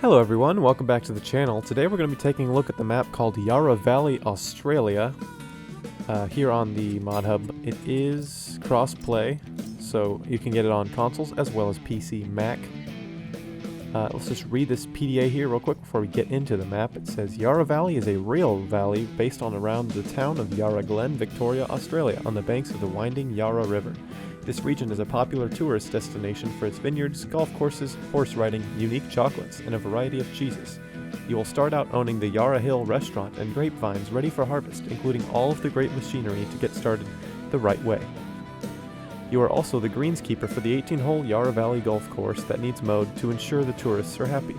Hello everyone, welcome back to the channel. Today we're going to be taking a look at the map called Yarra Valley, Australia, here on the mod hub. It is cross-play, so you can get it on consoles as well as PC, Mac. Let's just read this PDA here real quick before we get into the map. It says, Yarra Valley is a real valley based on around the town of Yarra Glen, Victoria, Australia, on the banks of the winding Yarra River. This region is a popular tourist destination for its vineyards, golf courses, horse riding, unique chocolates, and a variety of cheeses. You will start out owning the Yarra Hill restaurant and grapevines ready for harvest, including all of the great machinery to get started the right way. You are also the greenskeeper for the 18-hole Yarra Valley golf course that needs mowed to ensure the tourists are happy.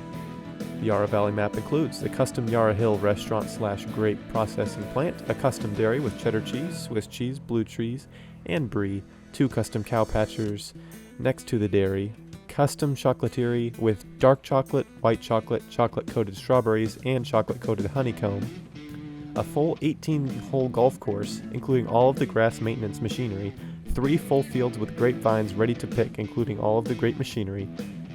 The Yarra Valley map includes the custom Yarra Hill restaurant/grape processing plant, a custom dairy with cheddar cheese, Swiss cheese, blue cheese, and brie, 2 custom cow patchers next to the dairy, custom chocolaterie with dark chocolate, white chocolate, chocolate-coated strawberries, and chocolate-coated honeycomb, a full 18-hole golf course, including all of the grass maintenance machinery, 3 full fields with grapevines ready to pick, including all of the great machinery.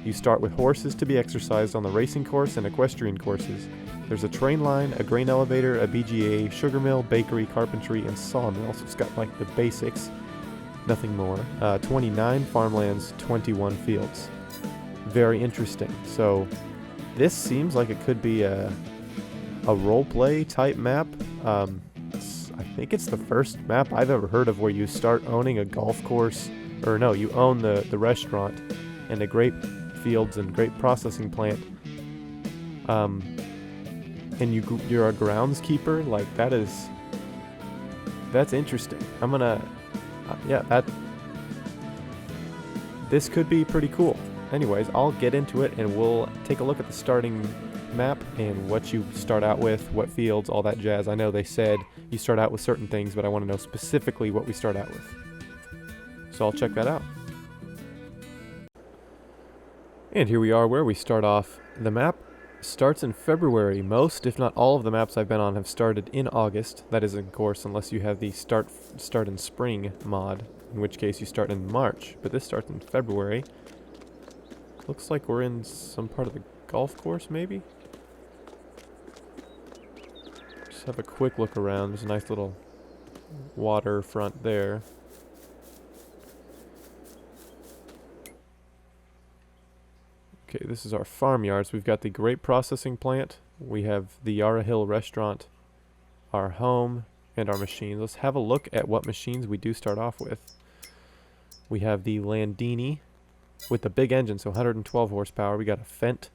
You start with horses to be exercised on the racing course and equestrian courses. There's a train line, a grain elevator, a BGA, sugar mill, bakery, carpentry, and sawmill, so it's got like the basics. Nothing more. 29 farmlands, 21 fields. Very interesting. So this seems like it could be a roleplay type map. I think it's the first map I've ever heard of where you start owning a golf course, or no, you own the restaurant and the grape fields and grape processing plant. And you're a groundskeeper. Like that's interesting. I'm gonna. This could be pretty cool. Anyways, I'll get into it and we'll take a look at the starting map and what you start out with, what fields, all that jazz. I know they said you start out with certain things, but I want to know specifically what we start out with. So I'll check that out. And here we are where we start off. The map starts in February. Most, if not all, of the maps I've been on have started in August. That is, of course, unless you have the start in spring mod, in which case you start in March. But this starts in February. Looks like we're in some part of the golf course, maybe? Just have a quick look around. There's a nice little waterfront there. Okay, this is our farmyards. We've got the grape processing plant. We have the Yarra Hill restaurant, our home, and our machines. Let's have a look at what machines we do start off with. We have the Landini with the big engine, so 112 horsepower. We got a Fendt,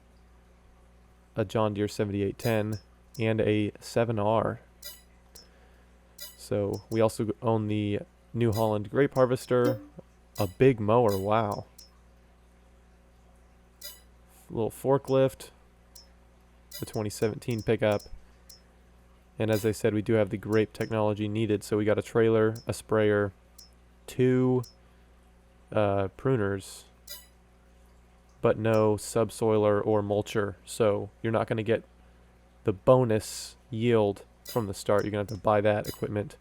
a John Deere 7810, and a 7R. So we also own the New Holland grape harvester, a big mower. Wow. Little forklift, the 2017 pickup, and as I said, we do have the grape technology needed. So we got a trailer, a sprayer, 2 pruners, but no subsoiler or mulcher. So you're not going to get the bonus yield from the start. You're going to have to buy that equipment.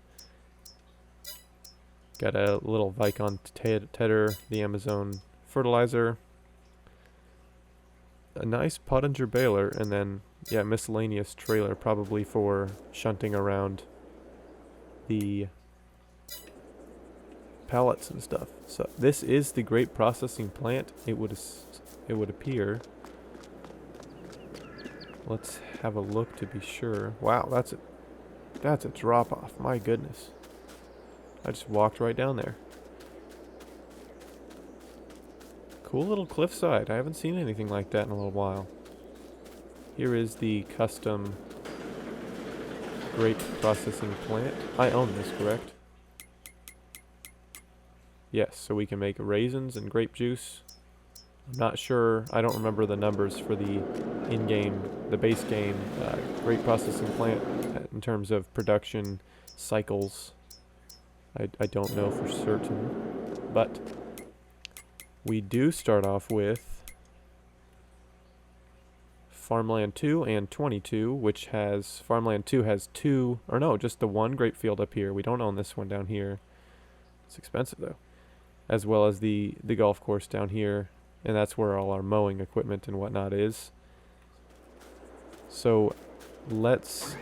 Got a little Vicon tedder, the Amazon fertilizer, a nice Pottinger baler, and then, yeah, miscellaneous trailer, probably for shunting around the pallets and stuff. So this is the grape processing plant. It would appear. Let's have a look to be sure. Wow, that's a drop off. My goodness. I just walked right down there. Cool little cliffside. I haven't seen anything like that in a little while. Here is the custom grape processing plant. I own this, correct? Yes, so we can make raisins and grape juice. I'm not sure. I don't remember the numbers for the in-game, the base game grape processing plant in terms of production cycles. I don't know for certain, but we do start off with Farmland 2 and 22, which has, Farmland 2 has 2, or no, just the 1 grape field up here. We don't own this one down here. It's expensive though. As well as the golf course down here, and that's where all our mowing equipment and whatnot is. So let's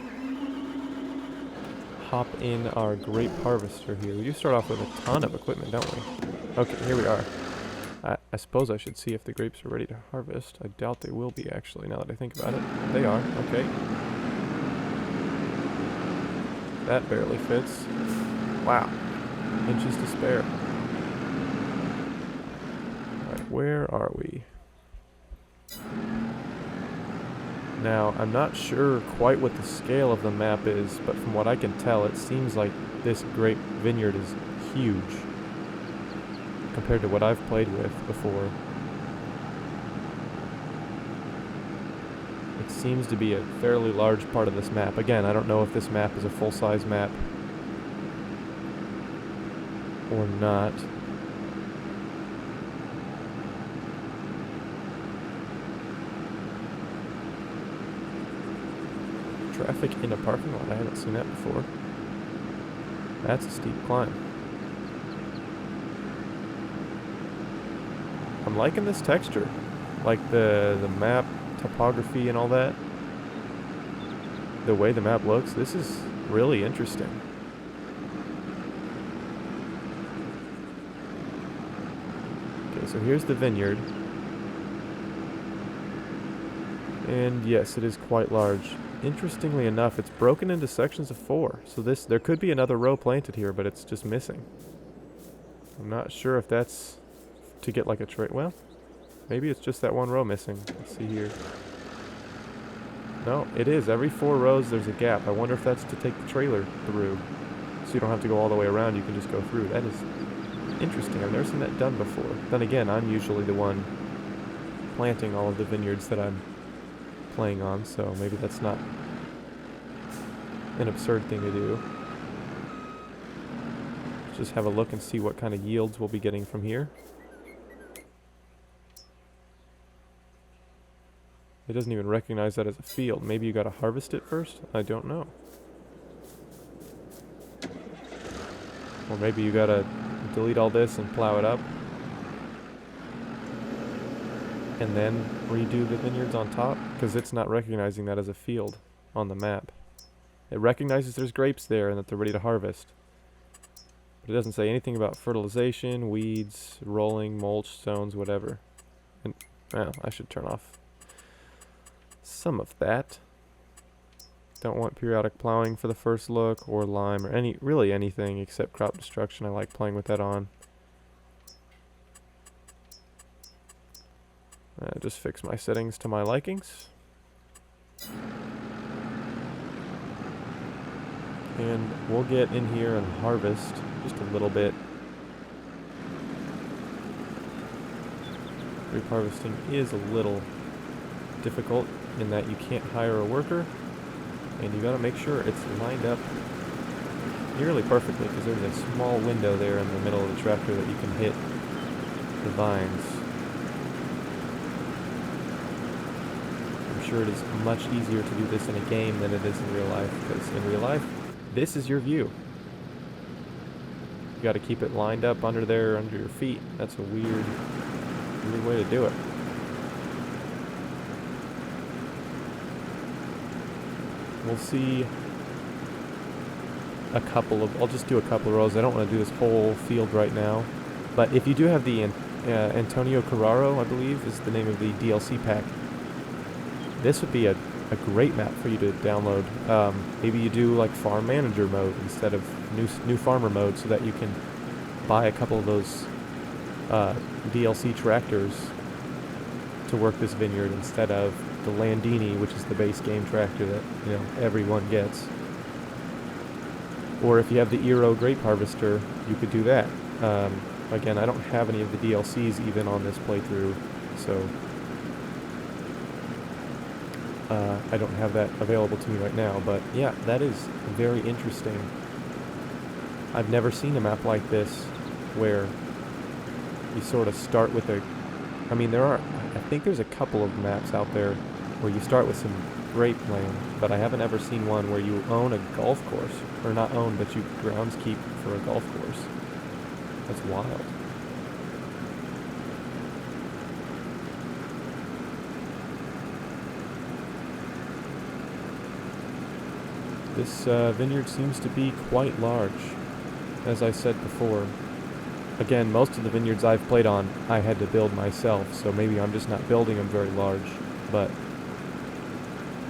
hop in our grape harvester here. We do start off with a ton of equipment, don't we? Okay, here we are. I suppose I should see if the grapes are ready to harvest. I doubt they will be, actually, now that I think about it. They are, okay. That barely fits. Wow. Inches to spare. Alright, where are we? Now, I'm not sure quite what the scale of the map is, but from what I can tell, it seems like this grape vineyard is huge compared to what I've played with before. It seems to be a fairly large part of this map. Again, I don't know if this map is a full-size map or not. Traffic in a parking lot, I haven't seen that before. That's a steep climb. I'm liking this texture, like the map topography and all that. The way the map looks, this is really interesting. Okay, so here's the vineyard. And yes, it is quite large. Interestingly enough, it's broken into sections of 4. So there could be another row planted here, but it's just missing. I'm not sure if that's to get like a tray. Well, maybe it's just that one row missing. Let's see here. No, it is. Every 4 rows there's a gap. I wonder if that's to take the trailer through. So you don't have to go all the way around, you can just go through. That is interesting. I've never seen that done before. Then again, I'm usually the one planting all of the vineyards that I'm playing on, so maybe that's not an absurd thing to do. Let's just have a look and see what kind of yields we'll be getting from here. It doesn't even recognize that as a field. Maybe you gotta harvest it first? I don't know. Or maybe you gotta delete all this and plow it up. And then redo the vineyards on top, because it's not recognizing that as a field on the map. It recognizes there's grapes there and that they're ready to harvest. But it doesn't say anything about fertilization, weeds, rolling, mulch, stones, whatever. And, well, I should turn off some of that. Don't want periodic plowing for the first look, or lime, or really anything except crop destruction. I like playing with that on. Just fix my settings to my likings. And we'll get in here and harvest just a little bit. Grape harvesting is a little difficult in that you can't hire a worker, and you gotta make sure it's lined up nearly perfectly, because there's a small window there in the middle of the tractor that you can hit the vines. I'm sure it is much easier to do this in a game than it is in real life, because in real life, this is your view. You gotta keep it lined up under there, under your feet. That's a weird way to do it. We'll see a couple of, I'll just do a couple of rows. I don't want to do this whole field right now. But if you do have the Antonio Carraro, I believe, is the name of the DLC pack, this would be a great map for you to download. Maybe you do like farm manager mode instead of new farmer mode, so that you can buy a couple of those DLC tractors to work this vineyard instead of the Landini, which is the base game tractor that everyone gets. Or if you have the Eero grape harvester, you could do that. Again, I don't have any of the DLCs even on this playthrough, so I don't have that available to me right now. But yeah, that is very interesting. I've never seen a map like this where you sort of start with a, I think there's a couple of maps out there where you start with some grape land, but I haven't ever seen one where you own a golf course, or not own, but you groundskeep for a golf course. That's wild. This vineyard seems to be quite large, as I said before. Again, most of the vineyards I've played on, I had to build myself, so maybe I'm just not building them very large, but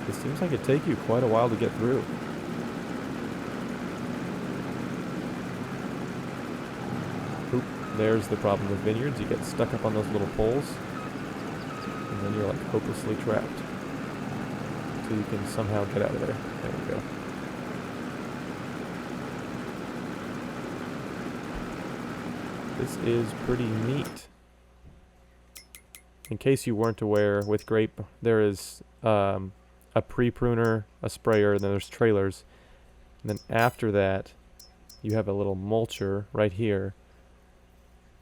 it seems like it'd take you quite a while to get through. Oop, there's the problem with vineyards. You get stuck up on those little poles, and then you're like hopelessly trapped. So you can somehow get out of there. There we go. This is pretty neat. In case you weren't aware, with grape, there is a pre-pruner, a sprayer, and then there's trailers. And then after that, you have a little mulcher right here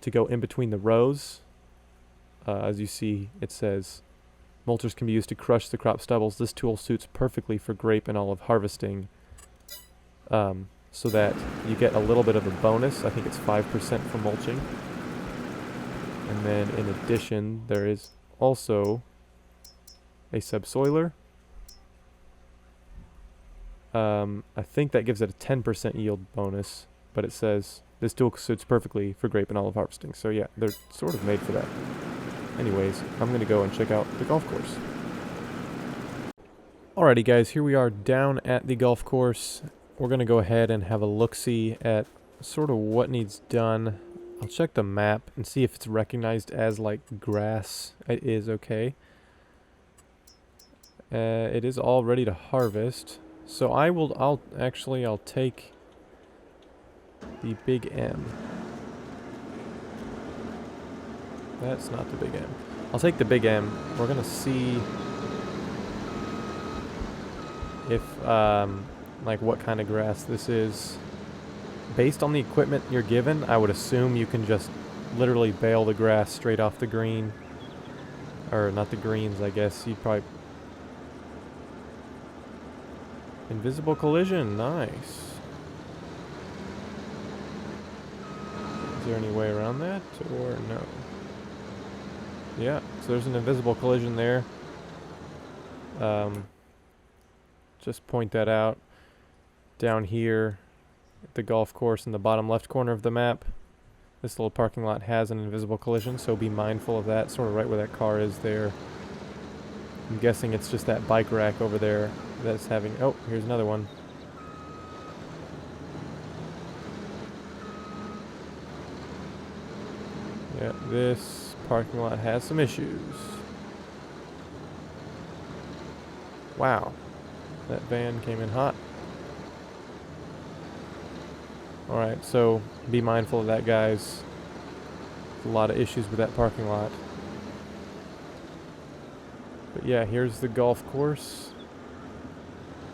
to go in between the rows. As you see, it says, mulchers can be used to crush the crop stubbles. This tool suits perfectly for grape and olive harvesting. So that you get a little bit of a bonus. I think it's 5% for mulching. And then in addition, there is also a subsoiler. I think that gives it a 10% yield bonus, but it says this tool suits perfectly for grape and olive harvesting. So yeah, they're sort of made for that. Anyways, I'm going to go and check out the golf course. Alrighty guys, here we are down at the golf course. We're going to go ahead and have a look-see at sort of what needs done. I'll check the map and see if it's recognized as like grass. It is okay. It is all ready to harvest. So I'll take the big M. That's not the big M. I'll take the big M. We're going to see if like what kind of grass this is. Based on the equipment you're given, I would assume you can just literally bale the grass straight off the green. Or not the greens, I guess. You'd probably... Invisible collision, nice. Is there any way around that, or no? Yeah, so there's an invisible collision there. Just point that out. Down here, at the golf course in the bottom left corner of the map, this little parking lot has an invisible collision, so be mindful of that, sort of right where that car is there. I'm guessing it's just that bike rack over there that's having... Oh, here's another one. Yeah, this parking lot has some issues. Wow, that van came in hot. Alright, so be mindful of that, guys. There's a lot of issues with that parking lot. But yeah, here's the golf course.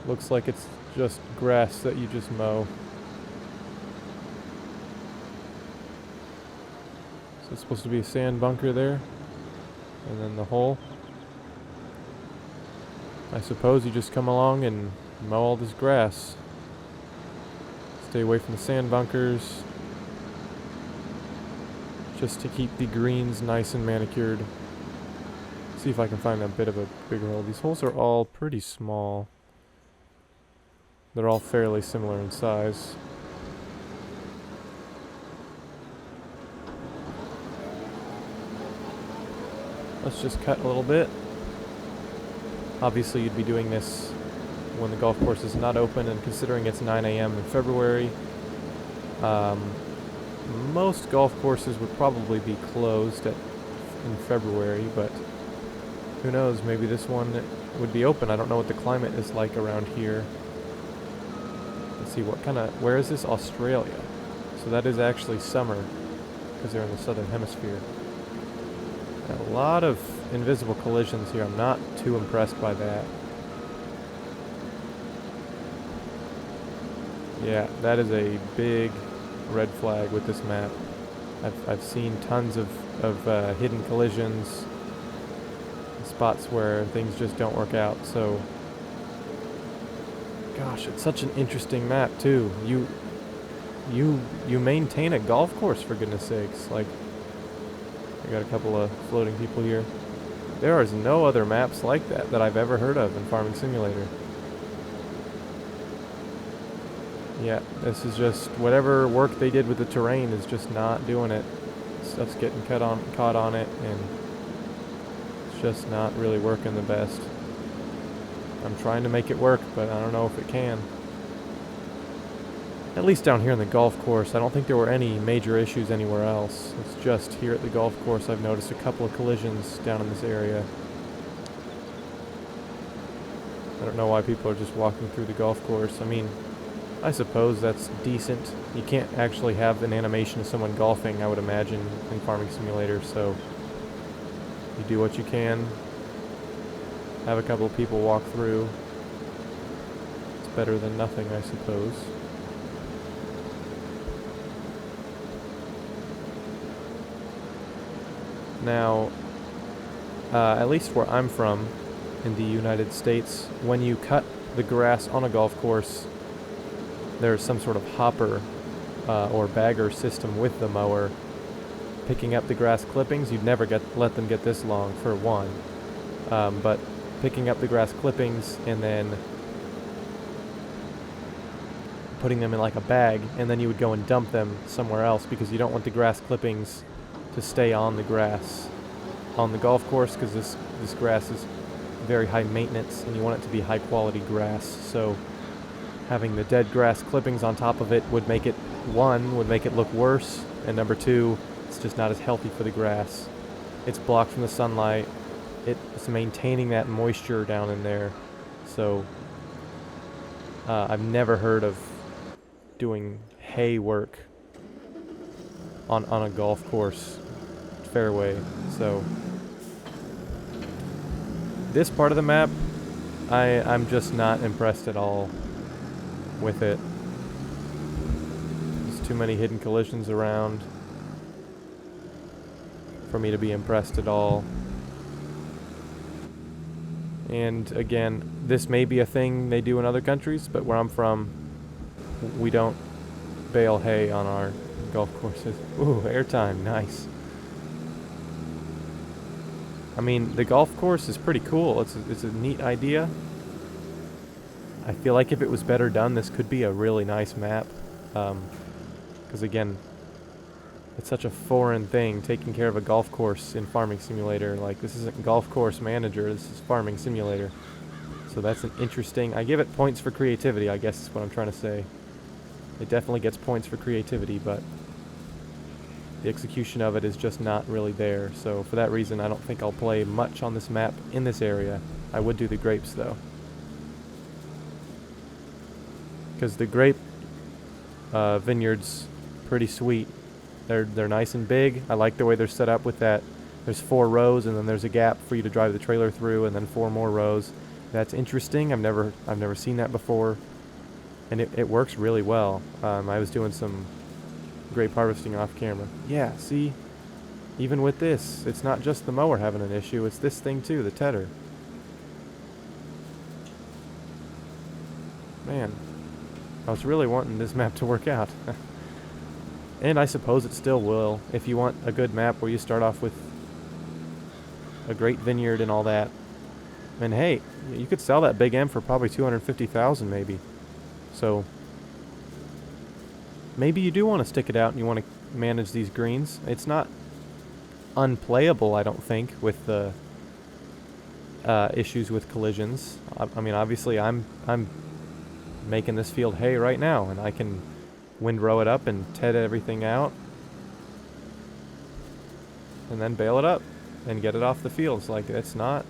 Looks like it's just grass that you just mow. So it's supposed to be a sand bunker there. And then the hole. I suppose you just come along and mow all this grass. Stay away from the sand bunkers. Just to keep the greens nice and manicured. See if I can find a bit of a bigger hole. These holes are all pretty small. They're all fairly similar in size. Let's just cut a little bit. Obviously you'd be doing this when the golf course is not open, and considering it's 9 a.m. in February, most golf courses would probably be closed in February, but who knows, maybe this one would be open. I don't know what the climate is like around here. Let's see, where is this? Australia. So that is actually summer, because they're in the southern hemisphere. A lot of invisible collisions here. I'm not too impressed by that. Yeah, that is a big red flag with this map. I've seen tons of hidden collisions, spots where things just don't work out. So, gosh, it's such an interesting map too. You maintain a golf course, for goodness sakes. Like, I got a couple of floating people here. There is no other maps like that I've ever heard of in Farming Simulator. Yeah, this is just whatever work they did with the terrain is just not doing it. Stuff's getting caught on it, and it's just not really working the best. I'm trying to make it work, but I don't know if it can. At least down here in the golf course, I don't think there were any major issues anywhere else. It's just here at the golf course I've noticed a couple of collisions down in this area. I don't know why people are just walking through the golf course. I mean, I suppose that's decent. You can't actually have an animation of someone golfing, I would imagine, in Farming Simulator, so you do what you can. Have a couple of people walk through. It's better than nothing, I suppose. Now, at least where I'm from, in the United States, when you cut the grass on a golf course, there's some sort of hopper or bagger system with the mower picking up the grass clippings. You'd never let them get this long, for one. But picking up the grass clippings and then putting them in like a bag, and then you would go and dump them somewhere else because you don't want the grass clippings to stay on the grass on the golf course, because this grass is very high maintenance and you want it to be high quality grass. So having the dead grass clippings on top of it would make it, one, would make it look worse, and number two, it's just not as healthy for the grass. It's blocked from the sunlight. It's maintaining that moisture down in there. So I've never heard of doing hay work on a golf course fairway. So this part of the map, I'm just not impressed at all with it. There's too many hidden collisions around for me to be impressed at all. And again, this may be a thing they do in other countries, but where I'm from, we don't bale hay on our golf courses. Ooh, airtime, nice. I mean, the golf course is pretty cool. It's a neat idea. I feel like if it was better done, this could be a really nice map. Because again, it's such a foreign thing, taking care of a golf course in Farming Simulator. Like, this isn't Golf Course Manager, this is Farming Simulator. So that's an interesting... I give it points for creativity, I guess is what I'm trying to say. It definitely gets points for creativity, but the execution of it is just not really there. So for that reason, I don't think I'll play much on this map in this area. I would do the grapes, though. Because the grape vineyards, pretty sweet. They're nice and big. I like the way they're set up with that. There's 4 rows, and then there's a gap for you to drive the trailer through, and then 4 more rows. That's interesting. I've never seen that before, and it works really well. I was doing some grape harvesting off camera. Yeah, see, even with this, it's not just the mower having an issue. It's this thing too, the tedder. Man, I was really wanting this map to work out. And I suppose it still will, if you want a good map where you start off with a great vineyard and all that. And hey, you could sell that Big M for probably $250,000 maybe. So maybe you do want to stick it out and you want to manage these greens. It's not unplayable, I don't think, with the issues with collisions. I mean, obviously I'm making this field hay right now, and I can windrow it up and ted everything out and then bale it up and get it off the fields. Like, it's not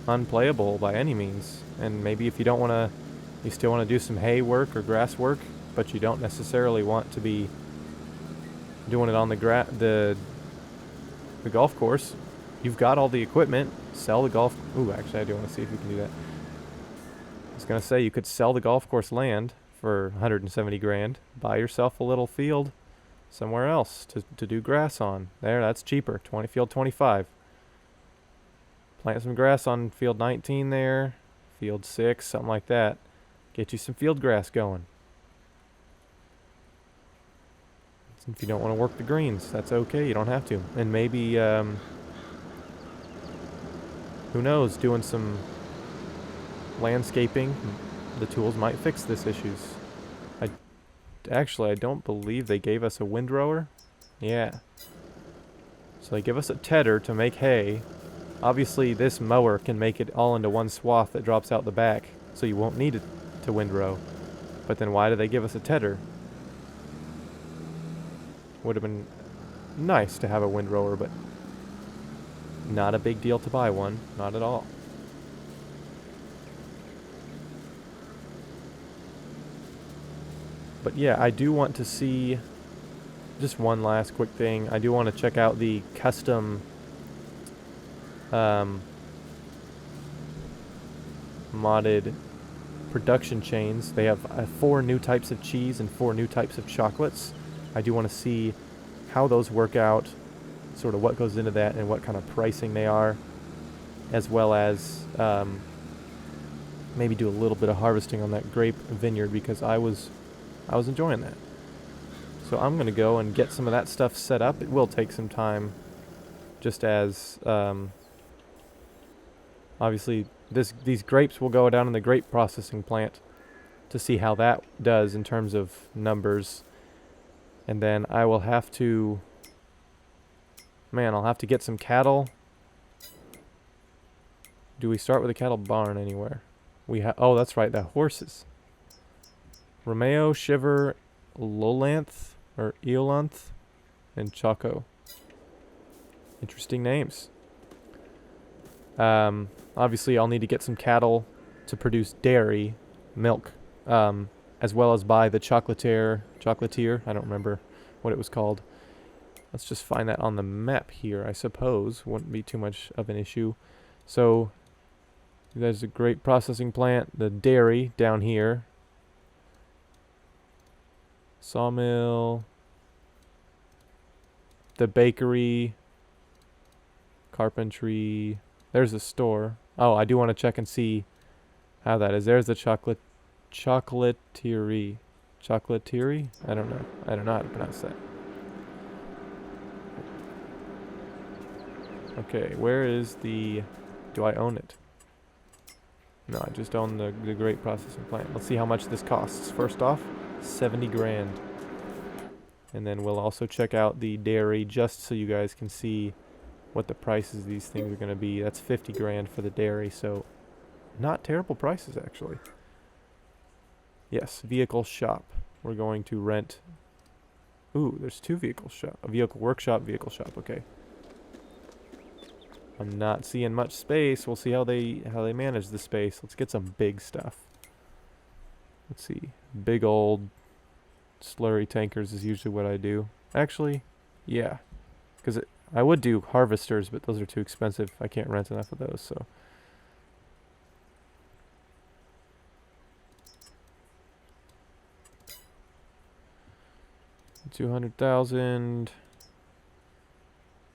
unplayable by any means. And maybe if you don't want to, you still want to do some hay work or grass work, but you don't necessarily want to be doing it on the golf course. You've got all the equipment. Sell the golf. Ooh, actually, I do want to see if we can do that. I was gonna say you could sell the golf course land for 170 grand. Buy yourself a little field somewhere else to do grass on. There, that's cheaper. Field 25. Plant some grass on field 19 there. Field 6, something like that. Get you some field grass going. If you don't want to work the greens, that's okay. You don't have to. And maybe, who knows, doing some landscaping, the tools might fix this issues. actually, I don't believe they gave us a windrower. Yeah. So they give us a tedder to make hay. Obviously, this mower can make it all into one swath that drops out the back, so you won't need it to windrow. But then why do they give us a tedder? Would have been nice to have a windrower, but not a big deal to buy one. Not at all. But yeah, I do want to see just one last quick thing. I do want to check out the custom modded production chains. They have 4 new types of cheese and 4 new types of chocolates. I do want to see how those work out, sort of what goes into that and what kind of pricing they are, as well as maybe do a little bit of harvesting on that grape vineyard, because I was enjoying that. So I'm going to go and get some of that stuff set up. It will take some time, just as obviously these grapes will go down in the grape processing plant to see how that does in terms of numbers. And then I will have to, I'll have to get some cattle. Do we start with a cattle barn anywhere? Oh, that's right, the horses. Romeo, Shiver, Lolanth, or Eolanth, and Choco. Interesting names. Obviously, I'll need to get some cattle to produce dairy, milk, as well as buy the chocolatier. I don't remember what it was called. Let's just find that on the map here, I suppose. Wouldn't be too much of an issue. So, there's a great processing plant. The dairy down here. Sawmill. The bakery. Carpentry. There's a store. Oh, I do want to check and see how that is. There's the chocolatieri. Chocolatieri? I don't know. I don't know how to pronounce that. Okay, where is the... Do I own it? No, I just own the grape processing plant. Let's see how much this costs. First off, 70 grand. And then we'll also check out the dairy just so you guys can see what the prices of these things are going to be. That's 50 grand for the dairy, so not terrible prices actually. Yes, vehicle shop. We're going to rent. Ooh, there's 2 vehicle shop. A vehicle workshop, vehicle shop. Okay. I'm not seeing much space. We'll see how they manage the space. Let's get some big stuff. Let's see. Big old slurry tankers is usually what I do. Actually, yeah. Because I would do harvesters, but those are too expensive. I can't rent enough of those, so. $200,000.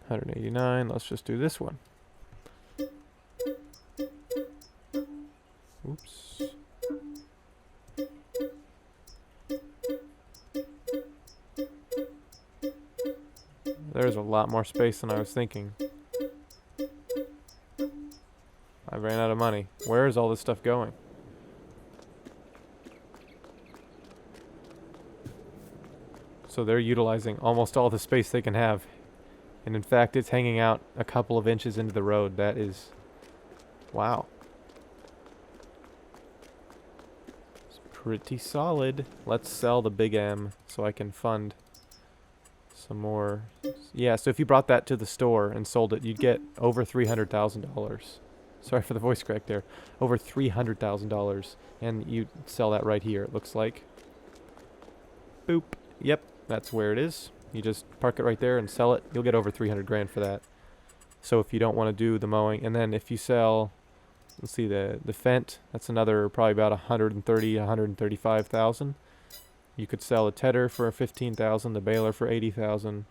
189. Let's just do this one. Oops. There's a lot more space than I was thinking. I ran out of money. Where is all this stuff going? So they're utilizing almost all the space they can have. And in fact, it's hanging out a couple of inches into the road. That is... Wow. It's pretty solid. Let's sell the Big M so I can fund some more. Yeah, so if you brought that to the store and sold it, you'd get over $300,000. Sorry for the voice crack there. Over $300,000. And you'd sell that right here, it looks like. Boop. Yep, that's where it is. You just park it right there and sell it. You'll get over 300 grand for that. So if you don't want to do the mowing, and then if you sell, let's see, the Fendt, that's another probably about 130, 135,000. You could sell a tedder for 15,000, the baler for 80,000,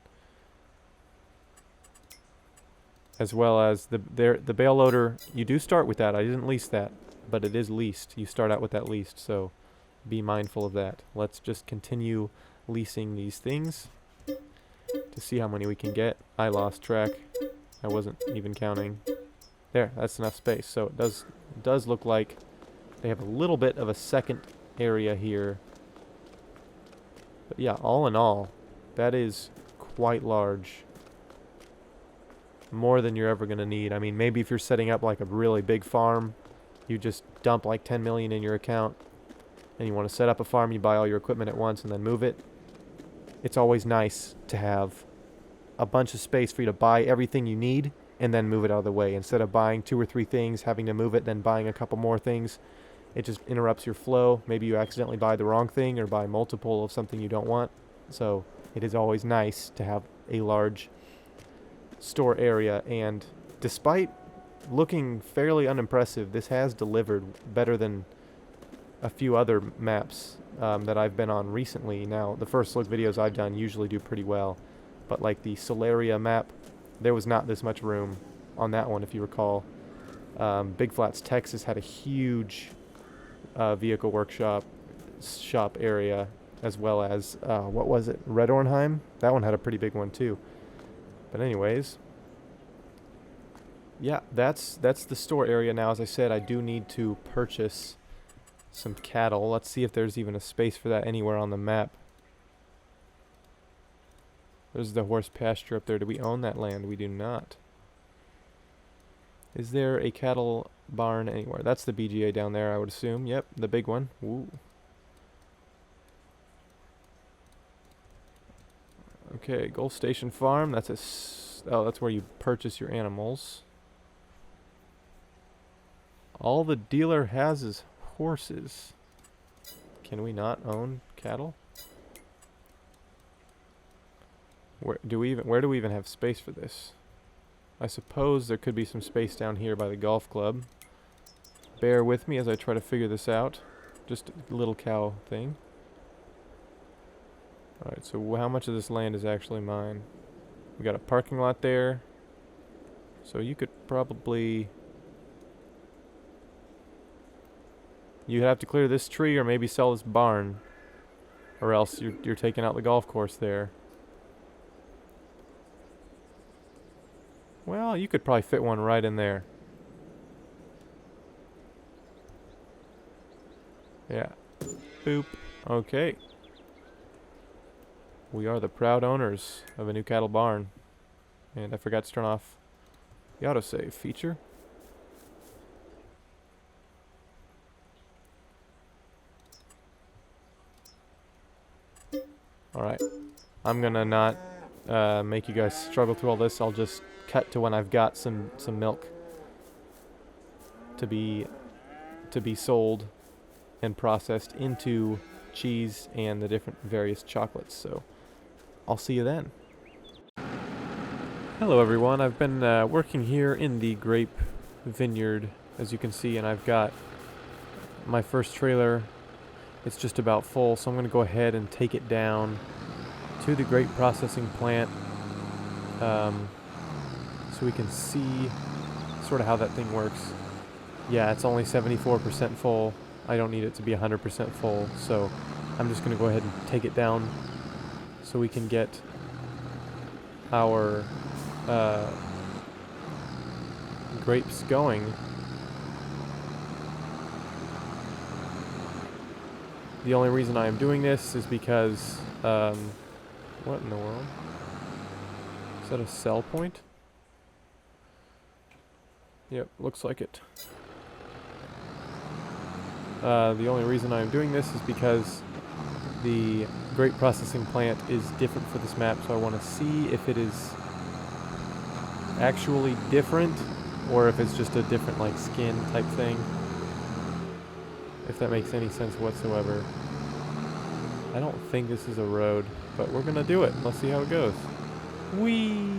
as well as the bale loader. You do start with that. I didn't lease that, but it is leased. You start out with that leased, so be mindful of that. Let's just continue leasing these things to see how many we can get. I lost track. I wasn't even counting. There, that's enough space. So it does look like they have a little bit of a second area here But yeah, all in all, that is quite large. More than you're ever going to need. I mean, maybe if you're setting up like a really big farm, you just dump like 10 million in your account, and you want to set up a farm, you buy all your equipment at once and then move it. It's always nice to have a bunch of space for you to buy everything you need and then move it out of the way. Instead of buying 2 or 3 things, having to move it, then buying a couple more things, it just interrupts your flow. Maybe you accidentally buy the wrong thing or buy multiple of something you don't want. So it is always nice to have a large store area, and despite looking fairly unimpressive, this has delivered better than a few other maps that I've been on recently. Now, the first look videos I've done usually do pretty well, but like the Solaria map, there was not this much room on that one, if you recall. Big Flats, Texas had a huge vehicle workshop shop area, as well as, what was it, Red Ornheim? That one had a pretty big one too. But anyways, yeah, that's the store area. Now, as I said, I do need to purchase some cattle. Let's see if there's even a space for that anywhere on the map. There's the horse pasture up there. Do we own that land? We do not. Is there a cattle barn anywhere? That's the BGA down there, I would assume. Yep, the big one. Ooh. Okay, Gulf Station Farm. That's that's where you purchase your animals. All the dealer has is horses. Can we not own cattle? Where do we even have space for this? I suppose there could be some space down here by the golf club. Bear with me as I try to figure this out. Just a little cow thing. Alright, so how much of this land is actually mine? We got a parking lot there. So you could probably... You'd have to clear this tree or maybe sell this barn. Or else you're taking out the golf course there. Well, you could probably fit one right in there. Yeah. Boop. Okay. We are the proud owners of a new cattle barn. And I forgot to turn off the autosave feature. Alright. I'm gonna not make you guys struggle through all this. I'll just cut to when I've got some milk to be sold and processed into cheese and the different various chocolates. So I'll see you then. Hello everyone, I've been working here in the grape vineyard, as you can see, and I've got my first trailer. It's just about full, so I'm going to go ahead and take it down to the grape processing plant so we can see sort of how that thing works. Yeah, it's only 74% full. I don't need it to be 100% full, so I'm just going to go ahead and take it down so we can get our grapes going. The only reason I am doing this is because, what in the world? Is that a sell point? Yep, looks like it. The only reason I'm doing this is because the grape processing plant is different for this map, so I want to see if it is actually different or if it's just a different like skin type thing. If that makes any sense whatsoever. I don't think this is a road, but we're gonna do it. Let's see how it goes. Whee!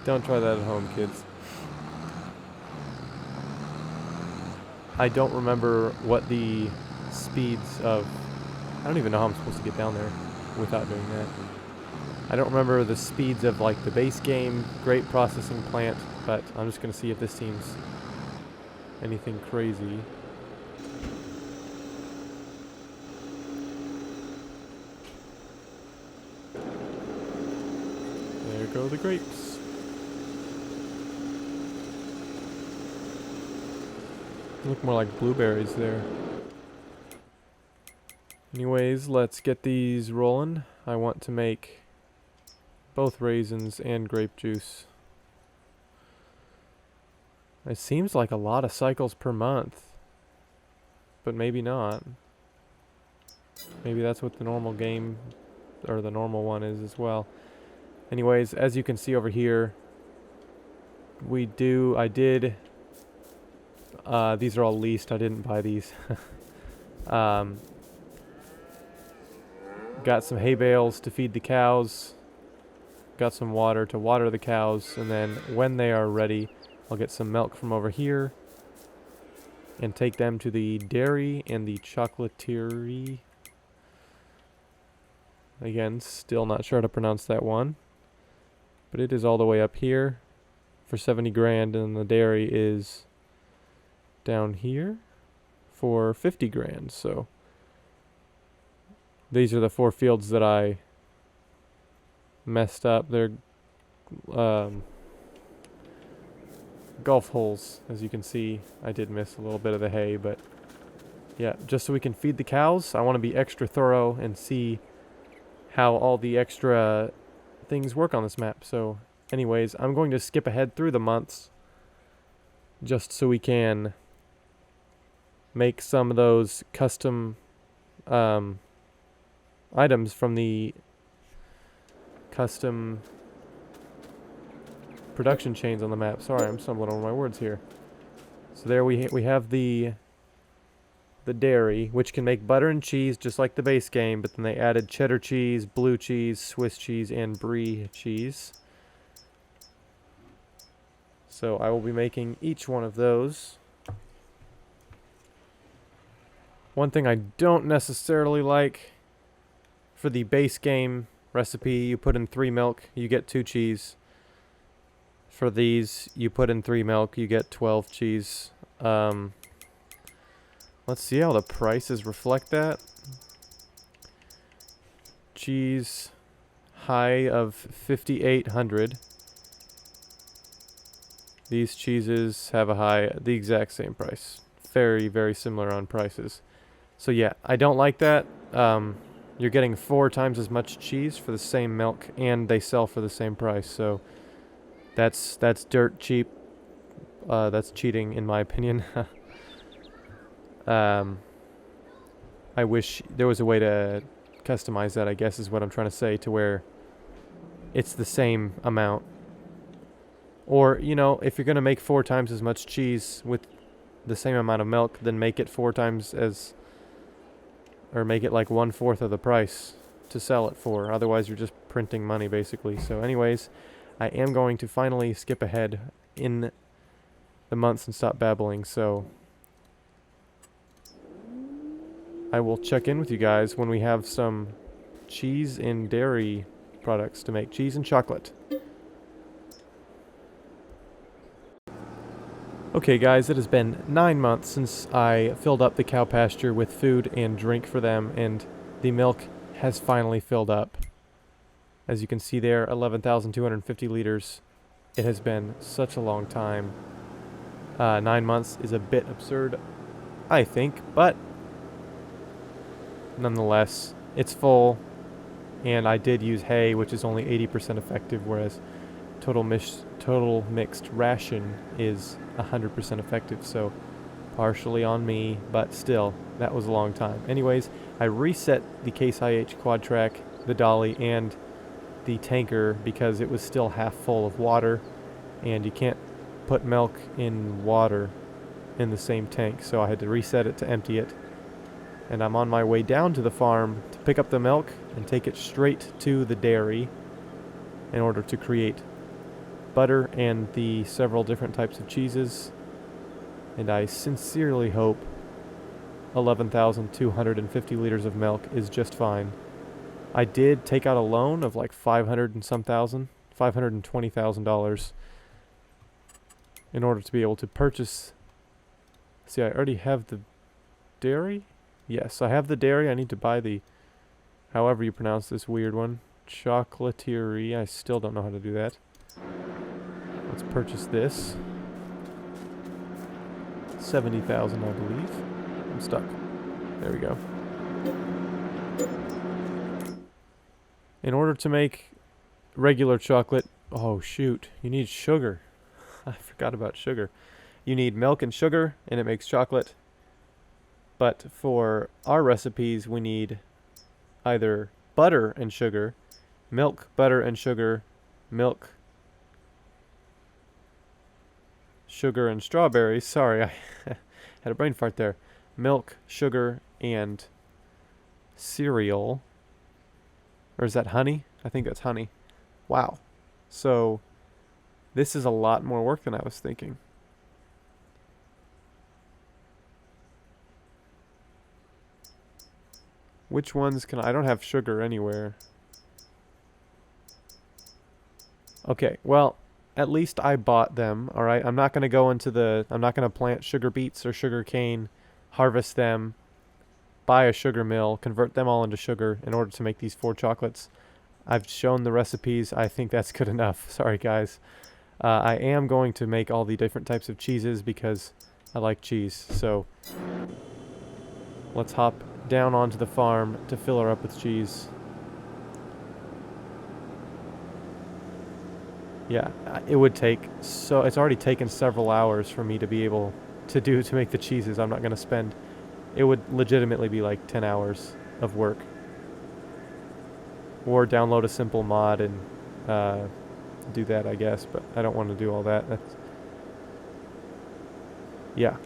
Don't try that at home, kids. I don't remember what the speeds of... I don't even know how I'm supposed to get down there without doing that. I don't remember the speeds of like the base game grape processing plant, but I'm just gonna see if this seems anything crazy. There go the grapes. Look more like blueberries there. Anyways, let's get these rolling. I want to make both raisins and grape juice. It seems like a lot of cycles per month, but maybe not. Maybe that's what the normal game, or the normal one is as well. Anyways, as you can see over here, I did, these are all leased, I didn't buy these. Got some hay bales to feed the cows, got some water to water the cows, and then when they are ready, I'll get some milk from over here and take them to the dairy and the chocolaterie. Again, still not sure how to pronounce that one, but it is all the way up here for 70 grand, and the dairy is down here for 50 grand. So these are the 4 fields that I messed up. They're golf holes, as you can see. I did miss a little bit of the hay, but yeah, just so we can feed the cows. I want to be extra thorough and see how all the extra things work on this map. So anyways, I'm going to skip ahead through the months just so we can make some of those custom items from the custom production chains on the map. Sorry, I'm stumbling over my words here. So there we have the dairy, which can make butter and cheese just like the base game, but then they added cheddar cheese, blue cheese, Swiss cheese, and brie cheese. So I will be making each one of those. One thing I don't necessarily like, for the base game recipe, you put in 3 milk, you get 2 cheese. For these, you put in 3 milk, you get 12 cheese. Let's see how the prices reflect that. Cheese high of 5,800. These cheeses have a high, the exact same price. Very, very similar on prices. So yeah, I don't like that. You're getting 4 times as much cheese for the same milk, and they sell for the same price. So that's dirt cheap. That's cheating, in my opinion. I wish there was a way to customize that, I guess is what I'm trying to say, to where it's the same amount. Or, you know, if you're going to make 4 times as much cheese with the same amount of milk, then make it 4 times as, or make it like 1/4 of the price to sell it for. Otherwise, you're just printing money, basically. So anyways, I am going to finally skip ahead in the months and stop babbling. So I will check in with you guys when we have some cheese and dairy products to make. Cheese and chocolate. Okay guys, it has been 9 months since I filled up the cow pasture with food and drink for them, and the milk has finally filled up. As you can see there, 11,250 liters. It has been such a long time. 9 months is a bit absurd, I think, but nonetheless, it's full, and I did use hay, which is only 80% effective, whereas total mixed ration is 100% effective, so partially on me, but still, that was a long time. Anyways, I reset the Case IH quad track, the dolly, and the tanker because it was still half full of water, and you can't put milk in water in the same tank, so I had to reset it to empty it. And I'm on my way down to the farm to pick up the milk and take it straight to the dairy in order to create butter and the several different types of cheeses. And I sincerely hope 11,250 liters of milk is just fine. I did take out a loan of like $520,000 in order to be able to purchase. See, I already have the dairy. Yes, I have the dairy. I need to buy the, however you pronounce this weird one, chocolaterie. I still don't know how to do that. Let's purchase this. 70,000, I believe. I'm stuck. There we go. In order to make regular chocolate, oh shoot, you need sugar. I forgot about sugar. You need milk and sugar, and it makes chocolate. But for our recipes, we need either butter and sugar, milk, butter, and sugar, milk, sugar, and strawberries. Sorry, I had a brain fart there. Milk, sugar, and cereal. Or is that honey? I think that's honey. Wow. So this is a lot more work than I was thinking. Which ones can I don't have sugar anywhere. Okay, well, at least I bought them, all right? I'm not going to go into I'm not going to plant sugar beets or sugar cane, harvest them, buy a sugar mill, convert them all into sugar in order to make these 4 chocolates. I've shown the recipes. I think that's good enough. Sorry, guys. I am going to make all the different types of cheeses because I like cheese. So let's hop down onto the farm to fill her up with cheese. Yeah, it would take, so it's already taken several hours for me to be able to make the cheeses. I'm not going to spend, it would legitimately be like 10 hours of work. Or download a simple mod and do that, I guess, but I don't want to do all that. That's, yeah.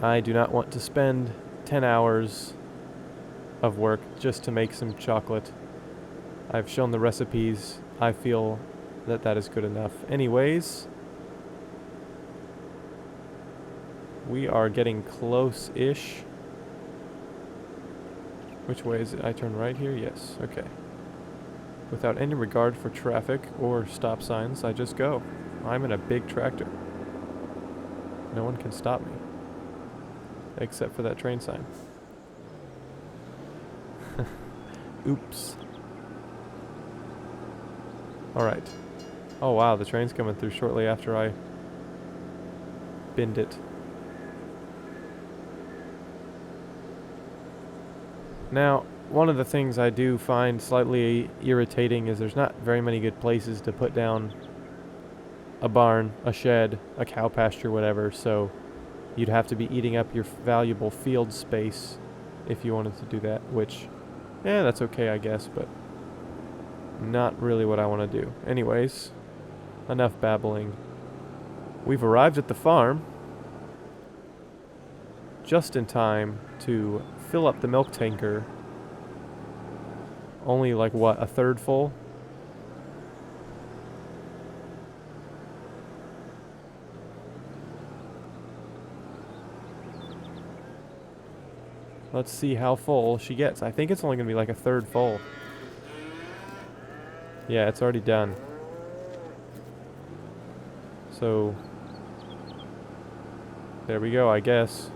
I do not want to spend 10 hours of work just to make some chocolate. I've shown the recipes. I feel that that is good enough. Anyways, we are getting close-ish. Which way is it? I turn right here? Yes. Okay. Without any regard for traffic or stop signs, I just go. I'm in a big tractor. No one can stop me. Except for that train sign. Oops. Alright. Oh wow, the train's coming through shortly after I binned it. Now, one of the things I do find slightly irritating is there's not very many good places to put down a barn, a shed, a cow pasture, whatever, so you'd have to be eating up your valuable field space if you wanted to do that, which, yeah, that's okay, I guess, but not really what I want to do. Anyways, enough babbling. We've arrived at the farm just in time to fill up the milk tanker. Only like, what, a third full? Let's see how full she gets. I think it's only going to be like a third full. Yeah, it's already done. So, there we go, I guess.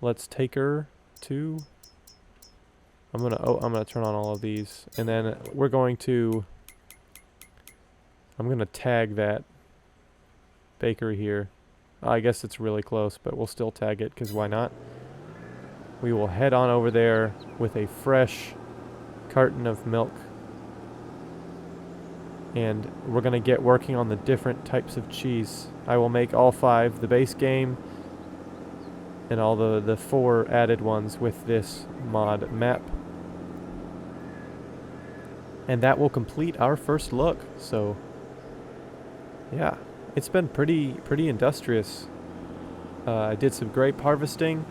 Let's take her to... I'm gonna turn on all of these. And then I'm gonna tag that bakery here. I guess it's really close, but we'll still tag it, because why not? We will head on over there with a fresh carton of milk. And we're going to get working on the different types of cheese. I will make all 5, the base game, and all the 4 added ones with this mod map. And that will complete our first look. So, yeah. It's been pretty industrious. I did some grape harvesting.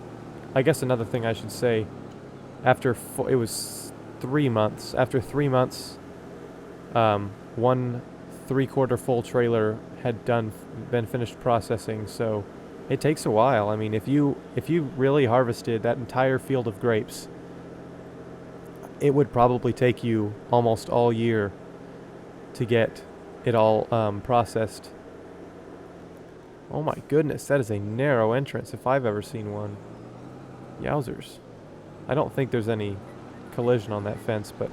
I guess another thing I should say, after it was 3 months. After 3 months, 1 3/4 full trailer had been finished processing. So it takes a while. I mean, if you really harvested that entire field of grapes, it would probably take you almost all year to get it all processed. Oh my goodness, that is a narrow entrance if I've ever seen one. Yowzers. I don't think there's any collision on that fence, but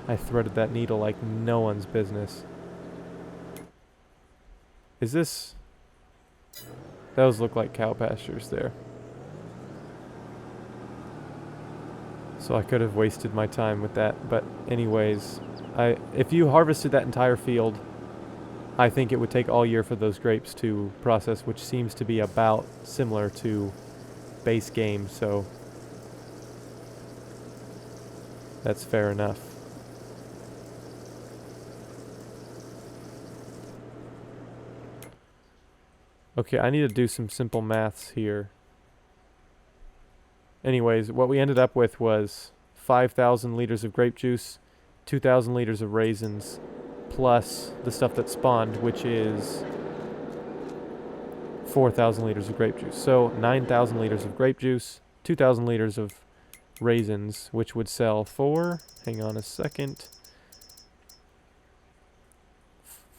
I threaded that needle like no one's business. Is this... Those look like cow pastures there. So I could have wasted my time with that. But anyways, if you harvested that entire field, I think it would take all year for those grapes to process, which seems to be about similar to base game, so that's fair enough. Okay, I need to do some simple maths here. Anyways, what we ended up with was 5,000 liters of grape juice, 2,000 liters of raisins, plus the stuff that spawned, which is 4,000 liters of grape juice. So 9,000 liters of grape juice, 2,000 liters of raisins, which would sell for, hang on a second,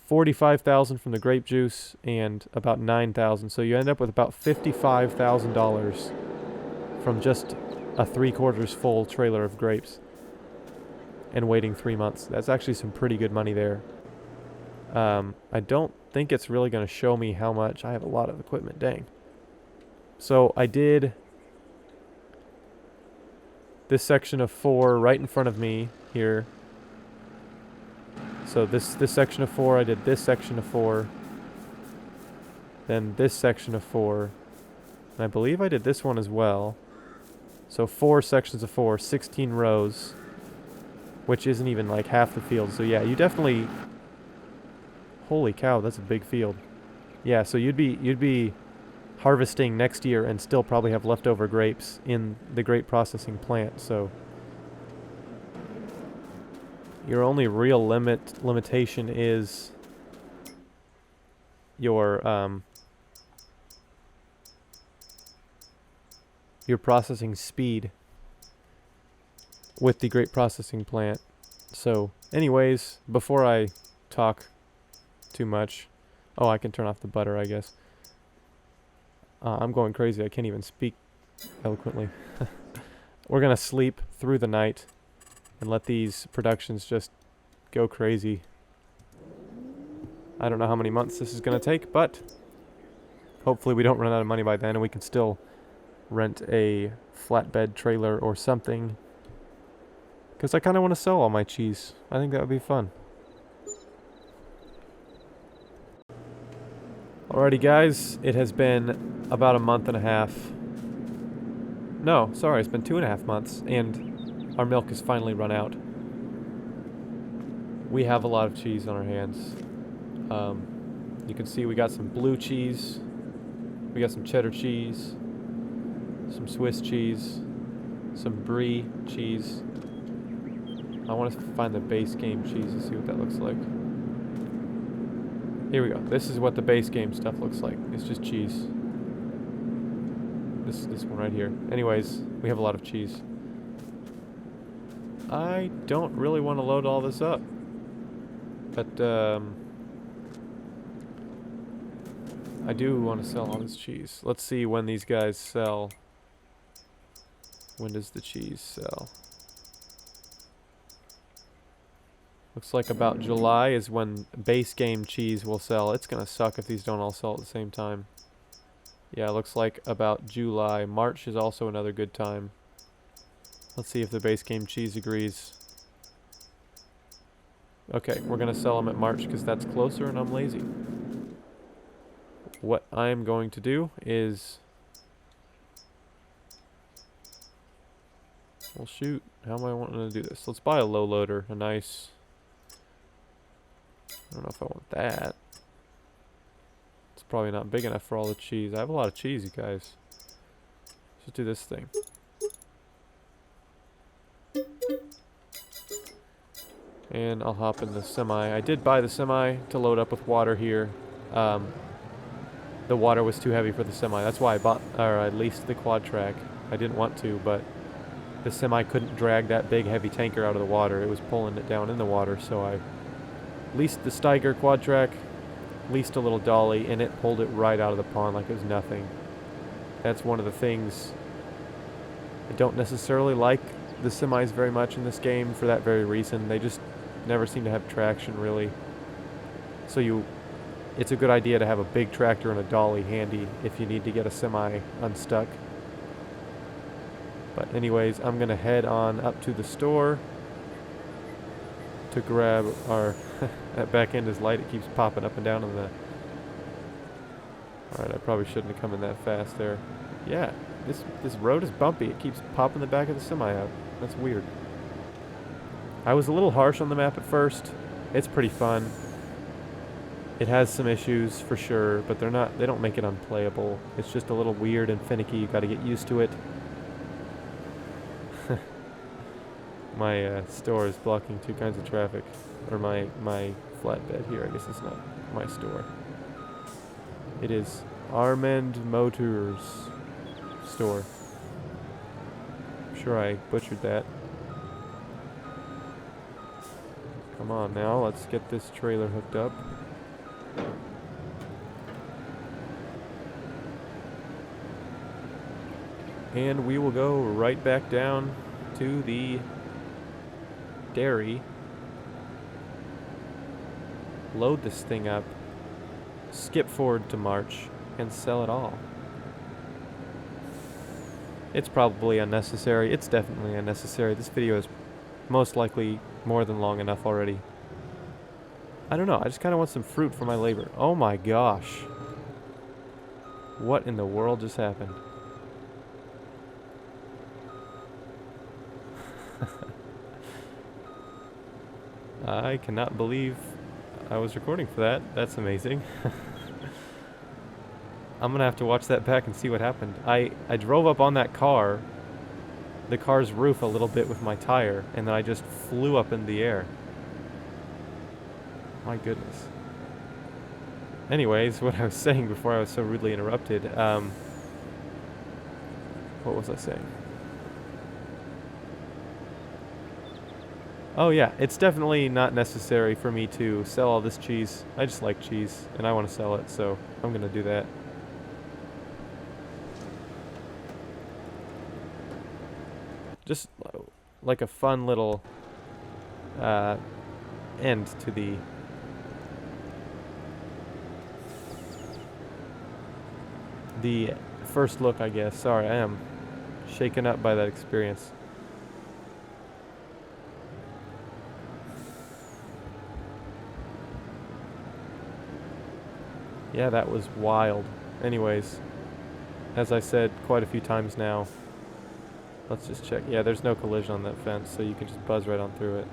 45,000 from the grape juice and about 9,000. So you end up with about $55,000 from just a 3/4 full trailer of grapes and waiting 3 months. That's actually some pretty good money there. I don't think it's really going to show me how much. I have a lot of equipment, dang. So I did this section of 4 right in front of me here. So this section of 4, I did this section of 4, then this section of 4, and I believe I did this one as well. So 4 sections of 4, 16 rows, which isn't even like half the field. So yeah, you definitely, holy cow, that's a big field. Yeah, so you'd be harvesting next year and still probably have leftover grapes in the grape processing plant. So your only real limitation is your processing speed with the grape processing plant. So anyways, before I talk too much, oh, I can turn off the butter, I guess. I'm going crazy. I can't even speak eloquently. We're gonna sleep through the night and let these productions just go crazy. I don't know how many months this is gonna take, but hopefully we don't run out of money by then and we can still rent a flatbed trailer or something, because I kind of want to sell all my cheese. I think that would be fun. Alrighty guys, it has been about a month and a half. No, sorry, it's been 2.5 months, and our milk has finally run out. We have a lot of cheese on our hands. You can see we got some blue cheese, we got some cheddar cheese, some Swiss cheese, some brie cheese. I want to find the base game cheese and see what that looks like. Here we go. This is what the base game stuff looks like. It's just cheese. This one right here. Anyways, we have a lot of cheese. I don't really want to load all this up, but I do want to sell all this cheese. Let's see when these guys sell. When does the cheese sell? Looks like about July is when base game cheese will sell. It's gonna suck if these don't all sell at the same time. Yeah, looks like about July. March is also another good time. Let's see if the base game cheese agrees. Okay, we're gonna sell them at March because that's closer and I'm lazy. What I'm going to do is... Well, shoot. How am I wanting to do this? Let's buy a low loader. A nice... I don't know if I want that. It's probably not big enough for all the cheese. I have a lot of cheese, you guys. Let's do this thing. And I'll hop in the semi. I did buy the semi to load up with water here. The water was too heavy for the semi. That's why I bought, or I leased the quad track. I didn't want to, but the semi couldn't drag that big heavy tanker out of the water. It was pulling it down in the water, so I leased the Steiger quad track, leased a little dolly, and it pulled it right out of the pond like it was nothing. That's one of the things I don't necessarily like the semis very much in this game for that very reason. They just never seem to have traction, really. So it's a good idea to have a big tractor and a dolly handy if you need to get a semi unstuck. But anyways, I'm going to head on up to the store to grab our... that back end is light. It keeps popping up and down on the... Alright, I probably shouldn't have come in that fast there. Yeah, this road is bumpy. It keeps popping the back of the semi up. That's weird. I was a little harsh on the map at first. It's pretty fun. It has some issues for sure, but they don't make it unplayable. It's just a little weird and finicky. You got to get used to it. My store is blocking two kinds of traffic. Or my flatbed here. I guess it's not my store. It is Armand Motors store. I'm sure I butchered that. Come on now, let's get this trailer hooked up. And we will go right back down to the dairy. Load this thing up. Skip forward to March and sell it all. It's probably unnecessary. It's definitely unnecessary. This video is most likely more than long enough already. I don't know. I just kind of want some fruit for my labor. Oh my gosh. What in the world just happened? I cannot believe I was recording for that. That's amazing. I'm gonna have to watch that back and see what happened. I drove up on that car, the car's roof a little bit with my tire, and then I just flew up in the air. My goodness. Anyways, what I was saying before I was so rudely interrupted, what was I saying? Oh yeah, it's definitely not necessary for me to sell all this cheese. I just like cheese, and I want to sell it, so I'm gonna do that. Just like a fun little end to the first look, I guess. Sorry, I am shaken up by that experience. Yeah, that was wild. Anyways, as I said quite a few times now, let's just check. Yeah, there's no collision on that fence, so you can just buzz right on through it.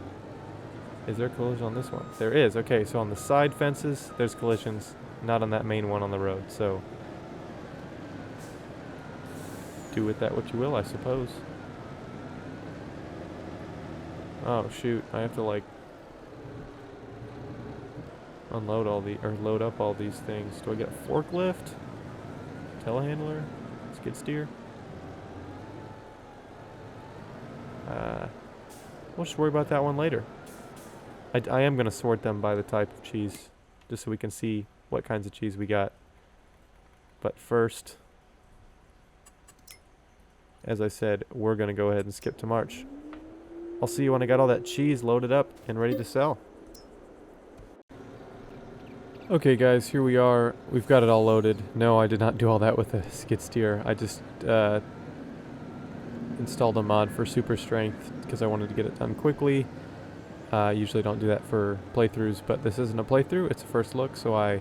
Is there collision on this one? There is. Okay, so on the side fences, there's collisions. Not on that main one on the road, so do with that what you will, I suppose. Oh, shoot. I have to, like, unload all the, or load up all these things. Do I get a forklift? Telehandler? Skid steer? We'll just worry about that one later. I am going to sort them by the type of cheese, just so we can see what kinds of cheese we got. But first, as I said, we're going to go ahead and skip to March. I'll see you when I got all that cheese loaded up and ready to sell. Okay guys, here we are. We've got it all loaded. No, I did not do all that with a skid steer. I just installed a mod for super strength because I wanted to get it done quickly. I usually don't do that for playthroughs, but this isn't a playthrough, it's a first look, so I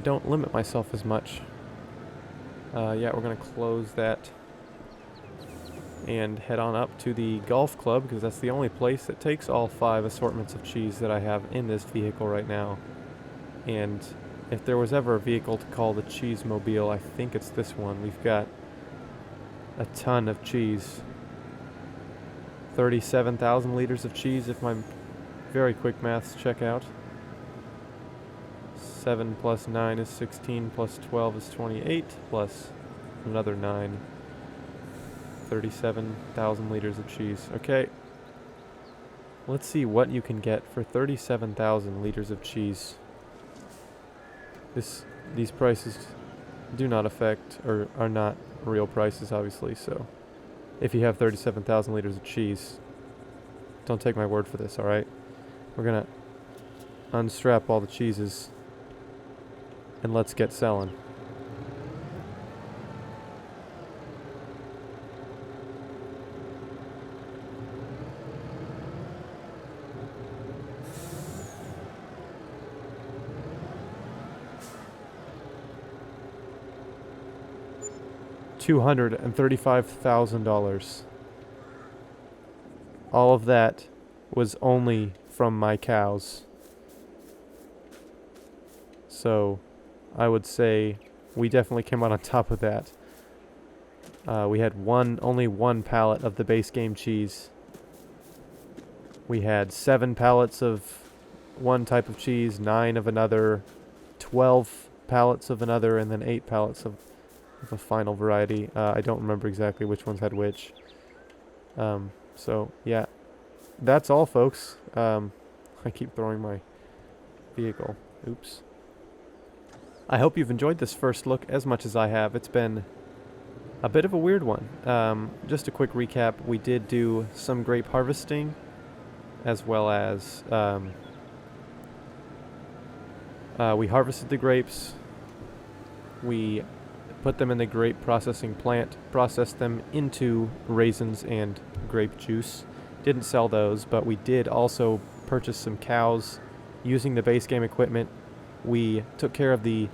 don't limit myself as much. Yeah, we're going to close that and head on up to the golf club because that's the only place that takes all 5 assortments of cheese that I have in this vehicle right now. And if there was ever a vehicle to call the Cheese Mobile, I think it's this one. We've got a ton of cheese. 37,000 liters of cheese if my very quick maths check out. 7 plus 9 is 16 plus 12 is 28 plus another 9. 37,000 liters of cheese. Okay. Let's see what you can get for 37,000 liters of cheese. These prices do not affect, or are not real prices, obviously, so if you have 37,000 liters of cheese. Don't take my word for this, alright? We're gonna unstrap all the cheeses and let's get selling. $235,000. All of that was only from my cows. So I would say we definitely came out on top of that. We had only one pallet of the base game cheese. We had 7 pallets of one type of cheese, 9 of another, 12 pallets of another, and then 8 pallets of a final variety. I don't remember exactly which ones had which. So yeah, that's all, folks. I keep throwing my vehicle. Oops. I hope you've enjoyed this first look as much as I have. It's been a bit of a weird one. Just a quick recap. We did do some grape harvesting, as well as we harvested the grapes. We put them in the grape processing plant, processed them into raisins and grape juice. Didn't sell those, but we did also purchase some cows using the base game equipment. We took care of the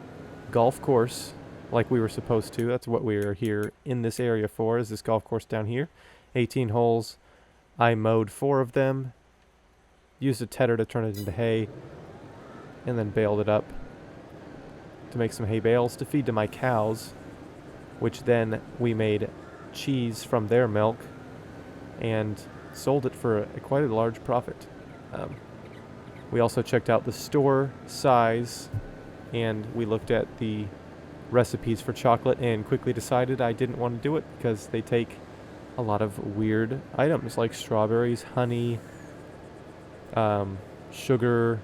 golf course like we were supposed to. That's what we are here in this area for, is this golf course down here. 18 holes. I mowed 4 of them, used a tedder to turn it into hay, and then baled it up to make some hay bales to feed to my cows, which then we made cheese from their milk and sold it for quite a large profit. We also checked out the store size, and we looked at the recipes for chocolate and quickly decided I didn't want to do it because they take a lot of weird items like strawberries, honey, sugar,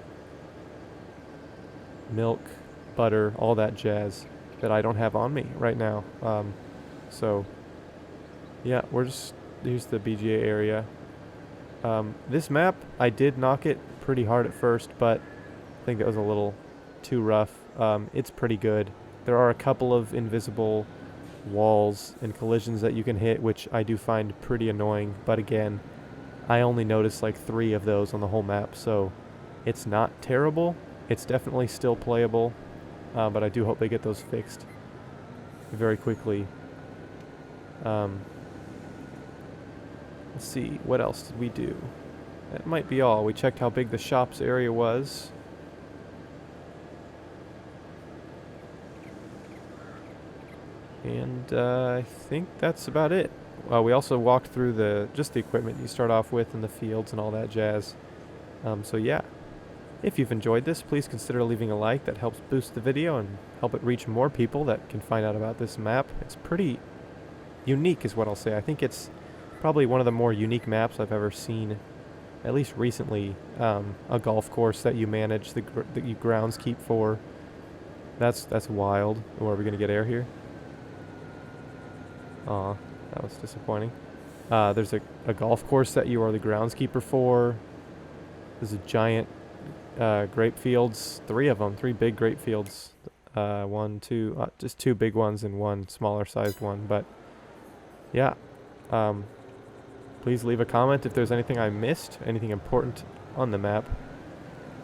milk, butter, all that jazz that I don't have on me right now. So yeah, here's the BGA area. This map, I did knock it pretty hard at first, but I think that was a little too rough. It's pretty good. There are a couple of invisible walls and collisions that you can hit, which I do find pretty annoying, but again, I only noticed like 3 of those on the whole map, so it's not terrible. It's definitely still playable, but I do hope they get those fixed very quickly. Let's see, what else did we do? That might be all. We checked how big the shops area was. And I think that's about it. We also walked through just the equipment you start off with in the fields and all that jazz. So yeah, if you've enjoyed this, please consider leaving a like. That helps boost the video and help it reach more people that can find out about this map. It's pretty unique is what I'll say. I think it's probably one of the more unique maps I've ever seen, at least recently. A golf course that you manage, that you groundskeep for. That's wild. Or are we going to get air here? Aw, that was disappointing. There's a golf course that you are the groundskeeper for. There's a giant grape fields, 3 of them, 3 big grape fields. 1, 2, just 2 big ones and 1 smaller sized one. But yeah, please leave a comment if there's anything I missed, anything important on the map,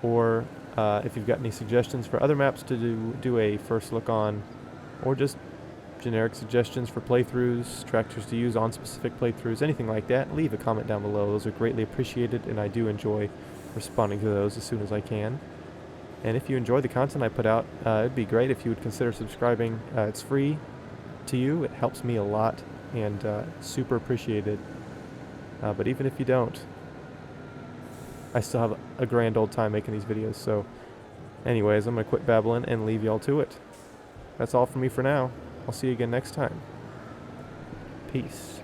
or if you've got any suggestions for other maps to do a first look on, or just generic suggestions for playthroughs, tractors to use on specific playthroughs, anything like that, leave a comment down below. Those are greatly appreciated, and I do enjoy responding to those as soon as I can. And if you enjoy the content I put out, it'd be great if you would consider subscribing. It's free to you. It helps me a lot, and super appreciated. But even if you don't, I still have a grand old time making these videos. So anyways, I'm going to quit babbling and leave y'all to it. That's all from me for now. I'll see you again next time. Peace.